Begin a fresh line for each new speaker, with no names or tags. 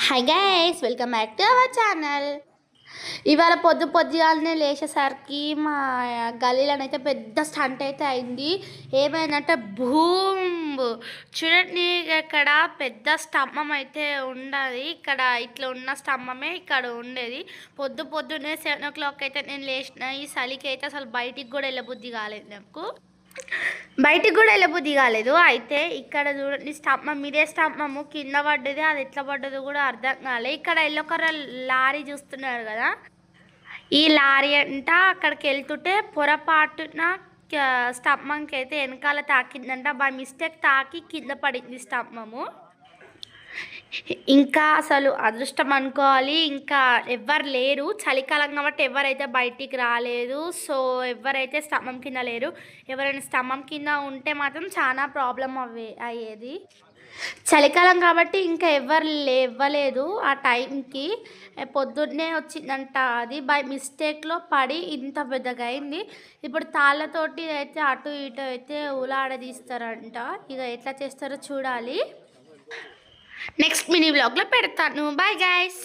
Hi guys, welcome back to our channel. ఇవాళ పొద్దుగాలనే లేచేసరికి మా గల్లీలోనైతే పెద్ద స్టంట్ అయితే అయింది. ఏమైందంటే భూమ్ చూడండి, ఇక్కడ పెద్ద స్తంభం అయితే ఉండదు. ఇక్కడ ఇట్లా ఉన్న స్తంభమే ఇక్కడ ఉండేది. పొద్దున్నే 7 o'clock అయితే నేను లేచిన. ఈ చలికి అయితే అసలు బయటికి కూడా వెళ్ళబుద్ధి కాలేదు నాకు. బయటికి కూడా వెళ్ళబుద్ధి కాలేదు. అయితే ఇక్కడ చూడండి, స్తంభం ఇదే స్తంభము కింద పడ్డది. అది ఎట్లా పడ్డదో కూడా అర్థం కాలేదు. ఇక్కడ ఎల్లో కలర్ లారీ చూస్తున్నారు కదా, ఈ లారీ అంట అక్కడికి వెళ్తుంటే పొరపాటున స్తంభంకి అయితే వెనకాల తాకిందంట. బై మిస్టేక్ తాకి కింద పడింది స్తంభము. ఇంకా అసలు అదృష్టం అనుకోవాలి. ఇంకా ఎవ్వరు లేరు, చలికాలం కాబట్టి ఎవరైతే బయటికి రాలేదు. సో ఎవరైతే స్తంభం కింద లేరు. ఎవరైనా స్తంభం కింద ఉంటే మాత్రం చాలా ప్రాబ్లం అయ్యేది. చలికాలం కాబట్టి ఇంకా ఎవరు లేవ్వలేదు. ఆ టైంకి పొద్దున్నే వచ్చిందంట. అది బై మిస్టేక్లో పడి ఇంత పెద్దగా అయింది. ఇప్పుడు తాళ్ళతోటి అయితే అటు ఇటు అయితే ఊలాడదీస్తారంట. ఇక ఎట్లా చేస్తారో చూడాలి. నెక్స్ట్ మినీ వ్లాగ్లో పెడతాను. Bye guys.